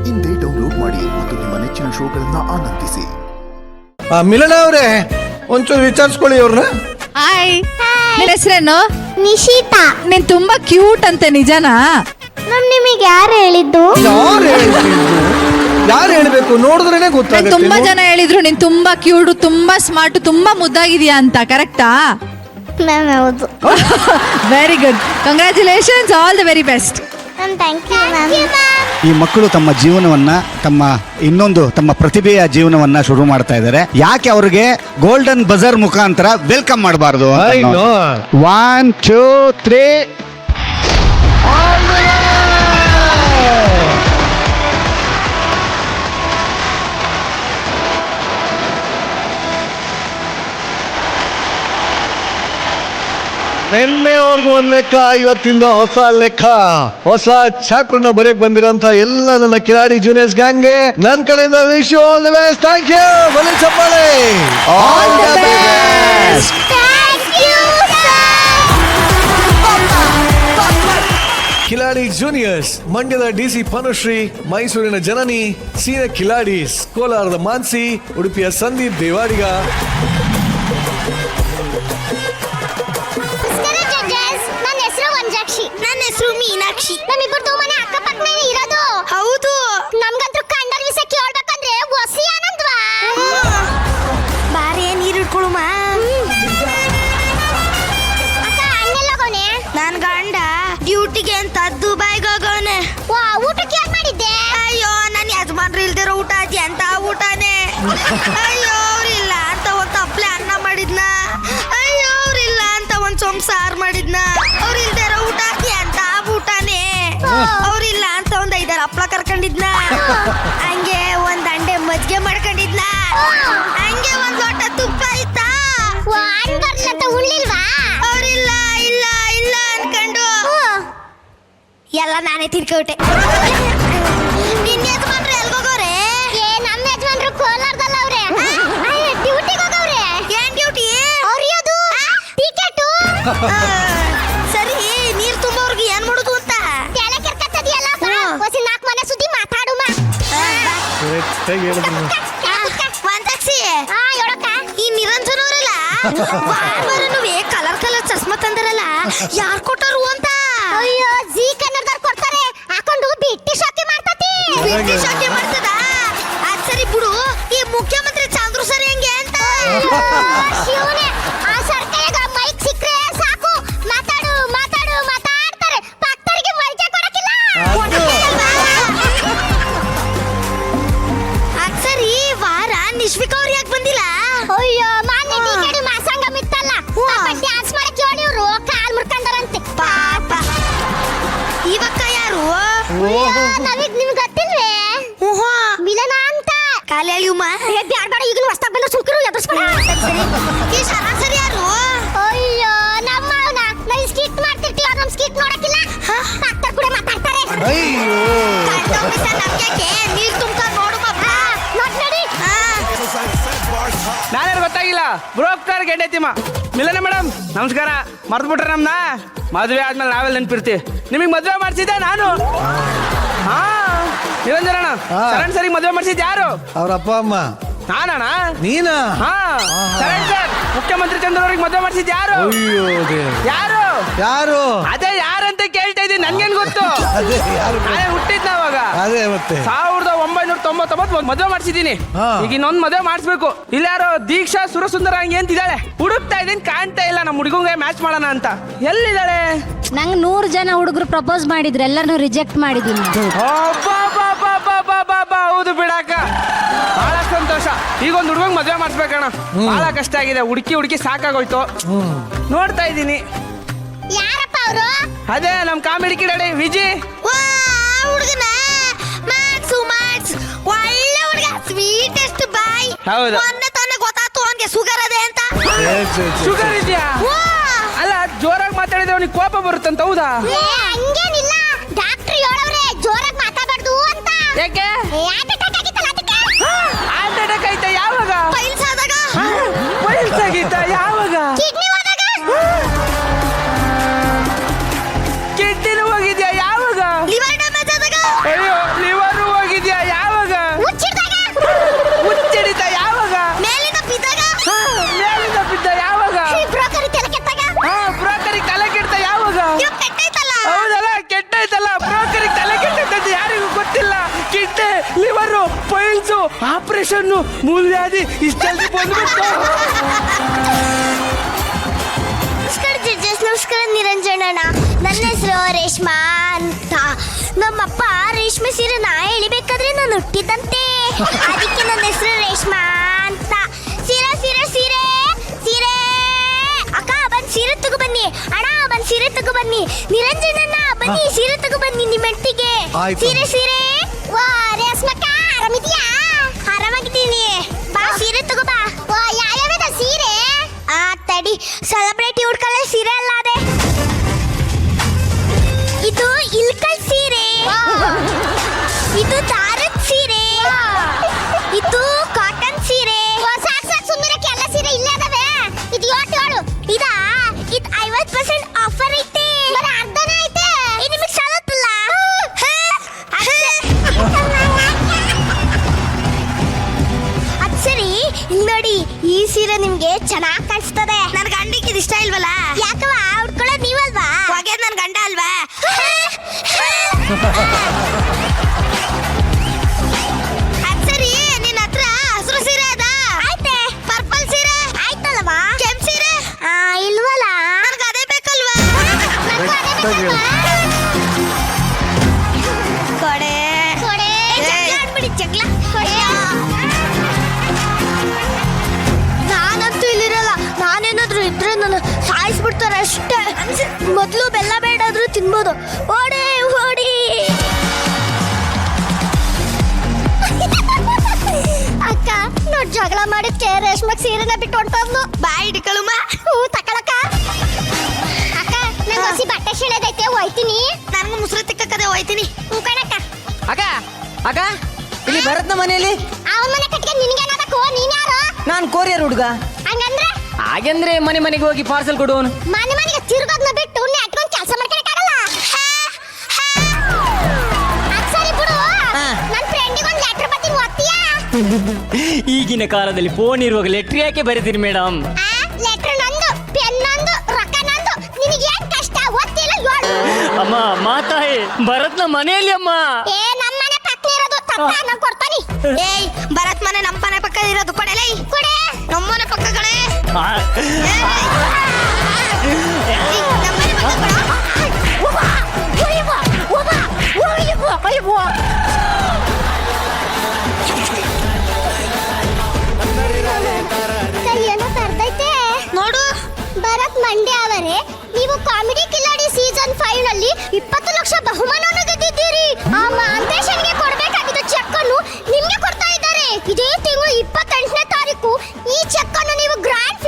ಇಂದೇ ಡೌನ್ಲೋಡ್ ಮಾಡಿ ಮತ್ತು ನಿಮ್ಮ ನೆಚ್ಚಿನ ಶೋಗಳನ್ನ ಆನಂದಿಸಿ. ಮಿಲನ ಅವರೇ, ಒಂಚೂರು ವಿಚಾರಿಸ್ಕೊಳ್ಳಿ ಅವ್ರನ್ನ. ಹಾಯ್, ನಿನ್ನ ಹೆಸರೇನು? ನಿಶಿತಾ. ನೀನ್ ತುಂಬಾ ಕ್ಯೂಟ್ ಅಂತೆ, ನಿಜನಾ? ನಿಮಗೆ ಯಾರು ಹೇಳಿದ್ದು? ಯಾರು ಹೇಳ್ಬೇಕು, ನೋಡಿದ್ರೇನೆ ಗೊತ್ತಾಗುತ್ತೆ. ತುಂಬಾ ಜನ ಹೇಳಿದ್ರು ನೀನ್ ತುಂಬಾ ಕ್ಯೂಟ್, ತುಂಬಾ ಸ್ಮಾರ್ಟ್, ತುಂಬಾ ಮುದ್ದಾಗಿದ್ಯಾ ಅಂತ. ಕರೆಕ್ಟಾ? ಮ್ಯಾಮ್ ಹೌದು. Very good, congratulations, all the very best. Thank you ma'am. ಈ ಮಕ್ಕಳು ತಮ್ಮ ಜೀವನವನ್ನ ತಮ್ಮ ಪ್ರತಿಭೆಯ ಜೀವನವನ್ನ ಶುರು ಮಾಡ್ತಾ ಇದ್ದಾರೆ. ಯಾಕೆ ಅವ್ರಿಗೆ ಗೋಲ್ಡನ್ ಬಜರ್ ಮುಖಾಂತರ ವೆಲ್ಕಮ್ ಮಾಡಬಾರ್ದು? 1 2 3 ನಿನ್ನೆವರೆಗೂ ಒಂದ್ ಲೆಕ್ಕ, ಇವತ್ತಿಂದ ಹೊಸ ಲೆಕ್ಕ, ಹೊಸ ಚಾಪ್ಟರ್ನ ಬರೆಯಕ್ ಬಂದಿರೋಂತ ಎಲ್ಲ ನನ್ನ ಕಿಲಾಡಿ ಜೂನಿಯರ್ಸ್ ಗ್ಯಾಂಗ್ಗೆ ನನ್ನ ಕಡೆಯಿಂದ wish you all the best. Thank you. ಬಲಿ ಚಪ್ಪಾಳೆ. All the best. Kiladi juniors, ಮಂಡ್ಯದ DC ಪನುಶ್ರೀ, ಮೈಸೂರಿನ ಜನನಿ, ಸೀನಿಯರ್ ಕಿಲಾಡೀಸ್, ಕೋಲಾರದ ಮಾನ್ಸಿ, ಉಡುಪಿಯ ಸಂದೀಪ್ ದೇವಾಡಿಗ. ನನ್ನ ಹೆಸರು ವಂಜಾಕ್ಷಿ. ನನ್ನ ಹೆಸರು ಮೀನಾಕ್ಷಿ. ನಮ್ಮಿಬ್ಬರದು ಮನೆ ಅಕ್ಕಪಕ್ಕನೇ ಇರೋದು. ಹೌದು. ನಮ್ಗಂತೂ ಕಂಡರ್ ವಿಷಯ ಕೇಳ್ಬೇಕಂದ್ರೆ ಒಸಿ ಆನಂದ್ವಾ. ಬಾರಿ ನೀರು ಇಟ್ಕೊಳುಮ. ಅಕ್ಕ ಅಣ್ಣೆಲ್ಲೋಗವನೆ? ನನ್ ಗಂಡ ಡ್ಯೂಟಿಗೆ ಅಂತ ದುಬೈಗೆ ಹೋಗವನೆ. ವಾ, ಊಟಕ್ಕೆ ಏನ್ ಮಾಡಿದ್ದೆ? ಅಯ್ಯೋ, ನನ್ನ ಯಜಮಾನ್ರು ಇಲ್ದಿರೋ ಊಟ ಅದಿ ಅಂತ ಊಟನೇ. ಅಯ್ಯೋ, ಅವ್ರಿಲ್ಲ ಅಂತ ಒಂದ್ ತಪ್ಲೆ ಅನ್ನ ಮಾಡಿದ್ನ. ಅಯ್ಯೋ, ಅವ್ರಿಲ್ಲ ಅಂತ ಒಂದ್ ಸೊಂಬ್ ಸಾರು ಮಾಡಿದ್ನ. ಅವ್ರಿಲ್ದೇ ಇರೋ ಊಟ ಅದಿ ಅಂತ ಊಟನೇ. ಅವ್ರಿಲ್ಲ ಅಂತ ಒಂದ್ 5-6 ಹಪ್ಳ ಕರ್ಕೊಂಡಿದ್ನ. ಹಂಗೆ ಒಂದ್ ಅಂಡೆ ಮಜ್ಜಿಗೆ ಮಾಡ್ಕೊಂಡಿದ್ನ. ಹಂಗೆ ಒಂದ್ ಲೋಟ ತುಪ್ಪ ಇತ್ತಾ. ಅನ್ಬರ್ಲಂತ ಉಳ್ಳಿಲ್ವಾ? ಅವ್ರಿಲ್ಲ ಇಲ್ಲ ಇಲ್ಲ ಅನ್ಕೊಂಡು ಎಲ್ಲ ನಾನೇ ತಿರ್ಕೊಬಿಟ್ಟೆ. ನಿನ್ನ ಯಜಮಾನ್ರು ಎಲ್ಗೋಗವ್ರೆ? ನಮ್ಮ ಯಜಮಾನ್ರು ಕೋಲಾರದಲ್ಲ ಅವ್ರೆ. ಡ್ಯೂಟಿಗೆ ಹೋಗವ್ರೆ. ಏನ್ ಡ್ಯೂಟಿ? ಅವ್ರಿಯೋದು ಟಿಕೆಟ್. ಸರಿ, ನೀರ್ ತುಂಬೋರ್ಗೆ ಏನ್ ಮಾಡುದು ಅಂತ ತೆಲೆ ಕೆರ್ಕತ್ತದಿಯಲ್ಲ. ಹೊಸಿ 4 ಮನೆ ಸುದ್ದಿ ಮಾತಾಡುಮ. ಒಂದಕ್ಷಿ ಈ ನಿರಂಜನ್ ಅವರಲ್ಲ, ಕಲರ್ ಕಲರ್ ಚಸ್ಮಾ ತಂದಿರಲ್ಲ, ಯಾರ್ ಕೊಟ್ಟರು ಅಂತ? ಅಯ್ಯೋ, ಜಿ ಕನ್ನಡದವ್ರು ಕೊಡ್ತಾರೆ. ಹಾಕೊಂಡು ಬಿಟ್ಟಿ ಶಾಕಿ ಮಾಡ್ತತಿ. ಬಿಟ್ಟಿ ಶಾಕಿ ಮಾಡ್ತದ? ಅದ್ ಸರಿ ಬಿಡು, ಈ ಮುಖ್ಯಮಂತ್ರಿ ಚಂದ್ರು ಸರಿ ಹೆಂಗೆ ಅಂತ? ಶಿವನೇ, ಆ ಸರ್ಕಾರದ ಮೈಕ್ ಸಿಕ್ಕ್ರೆ ಸಾಕು, ಮಾತಾಡು ಮಾತಾಡು ಮಾತಾಡ್ತಾರೆ. ಭಕ್ತರಿಗೆ ವೈದ್ಯ ಕೊಡಕ್ಕಿಲ್ಲ. ಅದ್ ಸರಿ, ವಾರ ನಿಶ್ವಿಕ ಅವ್ರು ಯಾಕೆ ಬಂದಿಲ್ಲ? ಅಯ್ಯೋ, ಮಾನ್ಯ ಟಿಕೆಟ್ ಮಾಸಂಗ ಮಿತ್ತಲ್ಲ, ಡ್ಯಾನ್ಸ್ ಮಾಡಕ್ ಹೇಳಿ ಇವ್ರು ಕಾಲ್ ಮುರ್ಕೊಂಡಾರಂತೆ. ಪಾಪ. ಇವಕ್ಕ ಯಾರು? ನಾವೀಗ ನಿಮ್ಗೆ ಗೊತ್ತಿಲ್ವೇ? ಮಿಲನ ಅಂತ. ಕಾಲಿ ಅಳಿಯುಮ್ಮ. ಬ್ಯಾಡ ಬೇಡ, ಈಗ ಹೊಸ್ತಾಗ ಬಂದ ಸುಲ್ಕರು ಎದುರಿಸ್ಬೇಡ. ಈ ಸರಾಸರಿ ಯಾರು? ಅಯ್ಯೋ, ನಮ್ಮ ನಾವು ಸ್ಕಿಟ್ ಮಾಡ್ತಿರ್ತೀವಿ, ಅವ್ರು ನಮ್ ಸ್ಕಿಟ್ ನೋಡಕ್ಕಿಲ್ಲ. ಡಾಕ್ಟರ್ ಕೂಡ ಮಾತಾಡ್ತಾರೆ. ನಮ್ಗೆ ನೀರ್ ತುಂಬ್ಕೊಂಡು ನೋಡು ಮಪ್ಪ. ನೋಡಿ. ನಾನ್ಯಾರು ಗೊತ್ತಾಗಿಲ್ಲ, ಬ್ರೋಕರ್ ಗೆಡ್ಡೆತಿಮ್ಮ. ಮಿಲನ ಮೇಡಮ್ ನಮಸ್ಕಾರ. ಮರ್ತ್ಬಿಟ್ರೆ ನಮ್ನ? ಮದುವೆ ಆದ್ಮೇಲೆ ನಾವೆಲ್ಲ ನೆನ್ಪಿರ್ತೀವಿ. ನಿಮಗೆ ಮದುವೆ ಮಾಡಿಸಿದ್ದೆ ನಾನು. ಹಾ, ನಿರಂಜನಣ್ಣ ಶರಣ್ ಸರಿ ಮದುವೆ ಮಾಡಿಸಿದ್ ಯಾರು? ಅವ್ರ ಅಪ್ಪ ಅಮ್ಮ. ನಾನಣ್ಣ? ನೀನಾ? ಹಾ, ಶರಣ್ ಸರ್ ಮುಖ್ಯಮಂತ್ರಿ ಚಂದ್ರ ಅವ್ರಿಗೆ ಮದುವೆ ಮಾಡಿಸಿದ್ ಯಾರು? ಅಯ್ಯೋ ದೇವ್ರೆ. ಯಾರು? ಯಾರು? ಅದೇ ಯಾರಂತ ಕೇಳ್ತಾ ಇದ್ದೀನಿ, ನನ್ಗೇನ್ ಗೊತ್ತು? ಅದೇ ಯಾರು? ನಾನೇ ಹುಟ್ಟಿದ್ನ ಅವಾಗ. ಅದೇ ಮತ್ತೆ 1999 ಮದುವೆ ಮಾಡಿಸಿದೀನಿ. ಈಗ ಇನ್ನೊಂದು ಮದುವೆ ಮಾಡಿಸ್ಬೇಕು. ಇಲ್ಲ ಯಾರೋ ದೀಕ್ಷಾ ಸುರಸುಂದರ ಹಂಗೆ ಅಂತಿದ್ದಾಳೆ. ಹುಡುಕ್ತಾ ಇದೀನಿ, ಕಾಣ್ತಾ ಇಲ್ಲ. ನಮ್ಮ ಹುಡುಗಂಗೆ ಮ್ಯಾಚ್ ಮಾಡೋಣ ಅಂತ. ಎಲ್ಲಿದ್ದಾಳೆ? ನಂಗೆ 100 ಜನ ಹುಡುಗರು ಪ್ರಪೋಸ್ ಮಾಡಿದ್ರು, ಎಲ್ಲರನ್ನು ರಿಜೆಕ್ಟ್ ಮಾಡಿದೀನಿ. ಹೌದು ಬಿಡಾಕ, ಬಹಳ ಸಂತೋಷ. ಈಗ ಒಂದು ಹುಡುಗಂಗೆ ಮದುವೆ ಮಾಡಿಸ್ಬೇಕಣ್ಣ. ಬಹಳ ಕಷ್ಟ ಆಗಿದೆ, ಹುಡುಕಿ ಸಾಕಾಗೋಯ್ತು. ನೋಡ್ತಾ ಇದ್ದೀನಿ. ಯಾರಪ್ಪ ಅವರು? ಅದೇ ನಮ್ ಕಾಮಿಡಿ ಕಿಡಾಡಿ ವಿಜಿ. ಹುಡುಗನ ಮ್ಯಾಕ್ಸ್ ಒಳ್ಳೆ ಹುಡುಗ, ಸ್ವೀಟೆಸ್ಟ್ ಬಾಯ್. ಹೌದು. ಮೊನ್ನೆ ತಾನೇ ಗೊತ್ತಾಯ್ತು ಅವನಿಗೆ ಶುಗರ್ ಅದೇ ಅಂತ. ಶುಗರ್ ಇದೆಯಾ? ಅಲ್ಲ, ಜೋರಾಗಿ ಮಾತಾಡಿದ್ರೆ ಅವನಿಗೆ ಕೋಪ ಬರುತ್ತಂತ. ಹೌದಾ? ಹಂಗೇನಿಲ್ಲ, ಡಾಕ್ಟರ್ ಹೇಳವ್ರೆ ಜೋರಾಗಿ ಮಾತಾಡಬಾರ್ದು ಅಂತ. ಯಾಕೆ? ಹಾರ್ಟ್ ಅಟ್ಯಾಕ್ ಆಗಿತ್ತಲ್ಲ ಅದಕ್ಕೆ. ಹಾರ್ಟ್ ಅಟ್ಯಾಕ್ ಆಯ್ತಾ? ಯಾವಾಗ? ಪೈಲ್ಸ್ ಆದಾಗ. ಪೈಲ್ಸ್ ಆಗಿತ್ತಾ? ಯಾವಾಗ? ಕಿಡ್ನಿ ಹೋದಾಗ. ಕಿಡ್ನಿನೂ ಹೋಗಿದ್ಯಾ? ಯಾವಾಗ? ಲಿವರ್ ಡ್ಯಾಮೇಜ್ ಆದಾಗ. ಅಯ್ಯೋ, ಲಿವರ್ ಹೋಗಿದ್ಯಾ? ಆಪರೇಷನ್ ಮೂಲವ್ಯಾಧಿ ಇಷ್ಟೆಲ್ಲ ಬಂದ್ಬಿಟ್ಟು. ನಮಸ್ಕಾರ ಜಡ್ಜಸ್, ನಮಸ್ಕಾರ ನಿರಂಜನಣ್ಣ. ನನ್ನ ಹೆಸರು ರೇಷ್ಮಾ ಅಂತ. ನಮ್ಮಪ್ಪ ರೇಷ್ಮೆ ಸೀರೆನ ಎಳಿಬೇಕಾದ್ರೆ ನಾನು ಹುಟ್ಟಿದಂತೆ, ಅದಕ್ಕೆ ನನ್ನ ಹೆಸರು ರೇಷ್ಮಾ ಅಂತ. ಸೀರೆ ಸೀರೆ ಸೀರೆ ಸೀರೆ ಅಕ್ಕ ಬಂದ್ ಸೀರೆ ತಗೋ ಬನ್ನಿ. ಅಣ್ಣ ಬಂದ್ ಸೀರೆ ತಗೋ ಬನ್ನಿ. ನಿರಂಜನಣ್ಣ ಬನ್ನಿ ಸೀರೆ ತಗೋ ಬನ್ನಿ ನಿಮ್ಮ ಹೆಂಡತಿಗೆ. ಆಯ್ತು. ಸೀರೆ ಸೀರೆ. ವಾ ರೇಷ್ಮಕ್ಕ ಆರಾಮಿದ್ಯಾ? ಆರಾಮಾಗಿದ್ದೀನಿ. ಬಾ ಸೀರೆ ತಗೋ ಬಾ. ವಾ ಯಾವ್ಯಾವ ಸೀರೆ? ಆ ತಡಿ, ಸೆಲೆಬ್ರಿಟಿ ಹುಡ್ಕಲ್ಲ ಸೀರೆ ಅಲ್ಲ ಅದೇ. ಇದು ಇಲ್ಕಲ್ ಸೀರೆ, ಇದು ದಾರದ ಸೀರೆ, ಇದು ಕಾಟನ್ ಸೀರೆ. ಸಾಕ್ ಸಾಕ್ ಸುಮ್ಮನೆ ಎಲ್ಲ ಸೀರೆ ಇಲ್ಲೇ ಅದಾವೆ. ಇದು 7 ಇದಾ? ಇದು 50% ಆಫರ್ ಐತೆ. ಬರೀ ಅರ್ಧನೇ ಐತೆ. ನಿಮಗೆ ಸಾಲತ್ತಲ್ಲ? ಅದ್ ಸರಿ, ಇಲ್ಲಿ ನೋಡಿ, ಈ ಸೀರೆ ನಿಮ್ಗೆ ಚೆನ್ನಾಗಿ ಕಾಣಿಸ್ತದೆ. ನನ್ ಗಂಡಕ್ಕೆ ಇದು ಇಷ್ಟ ಇಲ್ವಲ್ಲ? ಯಾಕವ ಉಟ್ಕೊಳ್ಳೋದು ನೀವಲ್ವಾ? ಹೋಗ್ಯದ್ ನನ್ ಗಂಡ ಅಲ್ವಾ? ಅದ್ ಸರಿ, ನಿನ್ನ ಹತ್ರ ಹಸಿರು ಸೀರೆ ಅದ? ಆಯ್ತೆ. ಪರ್ಪಲ್ ಸೀರೆ ಆಯ್ತಲ್ವಾ? ಕೆಂಪ್ ಸೀರೆ ಇಲ್ವಲ್ಲ? ನನ್ಗೆ ಅದೇ ಬೇಕಲ್ವಾ? ಕೊಡೆ ಕೊಡೆ ಆಡ್ಬಿಡಿ ಜಗ್ಲ. ನಾನಂತೂ ಇಲ್ಲಿರಲ್ಲ. ನಾನೇನಾದ್ರೂ ಇದ್ರೆ ನಾನು ಸಾಯಿಸ್ಬಿಡ್ತಾರೆ ಅಷ್ಟೇ. ಮೊದಲು ಬೆಲ್ಲ ಬೇಡಾದ್ರೂ ತಿನ್ಬೋದು. ಓಡಿ ಓಡಿ. ಅಕ್ಕ ನೋಡ್ ಜಗಳ ಮಾಡಿದ್ಕೆ ರೇಷ್ಮಕ್ ಸೀರೆನ ಬಿಟ್ಟು ಹೊಂಟೋದ್ಲು. ಬಾಯ್ ಹಿಡ್ಕೊಳುಮ. ಹೂ ತಕೊಳಕ್ಕ. ಅಕ್ಕ ನಂಗೆ ಹೊಸಿ ಬಟ್ಟೆ ಶಿಳೆದೈತೆ, ಹೋಯ್ತೀನಿ. ನನ್ಗೂ ಮುಸ್ರು ತಿಕ್ಕದೆ ಹೋಯ್ತೀನಿ. ಹೂ ಕಣಕ್ಕ. ಅಕ್ಕ ಅಕ್ಕ ಇಲ್ಲಿ ಭರತ್ನ ಮನೆಯಲ್ಲಿ ಅವನ ಮನೆ ಕಟ್ಗೆ ನಿನ್ಗೇನಾಗಬೇಕು? ನೀನ್ ಯಾರು? ನಾನು ಕೋರಿಯರ್ ಹುಡುಗ. ಹಂಗಂದ್ರೆ ಹಾಗೆಂದ್ರೆ ಮನೆ ಮನೆಗೆ ಹೋಗಿ ಪಾರ್ಸಲ್ ಕೊಡುವನು. ಮನೆ ಮನೆಗೆ ತಿರುಗೋದ್ನ ಬಿಟ್ಟು ನೆಟ್ಕೊಂಡ್ ಕೆಲಸ ಮಾಡ್ಕೊಳಕ್ಕಾಗಲ್ಲ. ಅದ್ ಸರಿ ಬಿಡು. ನನ್ ಫ್ರೆಂಡಿಗೆ ಒಂದು ಲೆಟರ್ ಬರ್ತೀನಿ, ಓದ್ತೀಯಾ? ಈಗಿನ ಕಾಲದಲ್ಲಿ ಫೋನ್ ಇರುವಾಗ ಲೆಟ್ರ್ ಯಾಕೆ ಬರೀತೀರಿ ಮೇಡಮ್? ಲೆಟರ್ ನಂದು, ಪೆನ್ ನಂದು, ರೊಕ್ಕ ನಂದು. ನಿನಗೆ ಏನ್ ಕಷ್ಟ? ಓದ್ತಿಲ್ಲ ಹೇಳು. ಅಮ್ಮ ಮಾತಾಯಿ ಭರತ್ನ ಮನೆಯಲ್ಲಿ ಅಮ್ಮ. ಏ ನಮ್ಮ ಮನೆ ಪಕ್ಕ ಇರೋದು ತಪ್ಪ, ನಾನು ಕೊಡ್ತಾನಿ. ಏಯ್ ಭರತ್ ಮನೆ ನಮ್ಮ ಮನೆ ಪಕ್ಕ ಇರೋದು ಕೊಡೆಲೇ. ಕೊಡೆ ನಮ್ಮ ಮನೆ ಪಕ್ಕ ಕಡೆ. ನೋಡು ಭರತ್ ಮಂಡ್ಯ ಅವರೇ, ನೀವು ಕಾಮಿಡಿ ಕಿಲಾಡಿ ಸೀಸನ್ 5 ನಲ್ಲಿ 20 ಲಕ್ಷ ಬಹುಮಾನವನ್ನು ಗೆದ್ದಿದ್ದೀರಿ. ಆ ಮಾಂತೇಶನ್ಗೆ ಕೊಡಬೇಕಾಗಿದ್ದ ಚೆಕ್ ಅನ್ನು ನಿಮ್ಗೆ ಕೊಡ್ತಾ ಇದ್ದಾರೆ. ಇದೇ ತಿಂಗಳು 28ನೇ ತಾರೀಕು ಈ ಚೆಕ್ ಅನ್ನು ನೀವು ಗ್ರ್ಯಾಂಡ್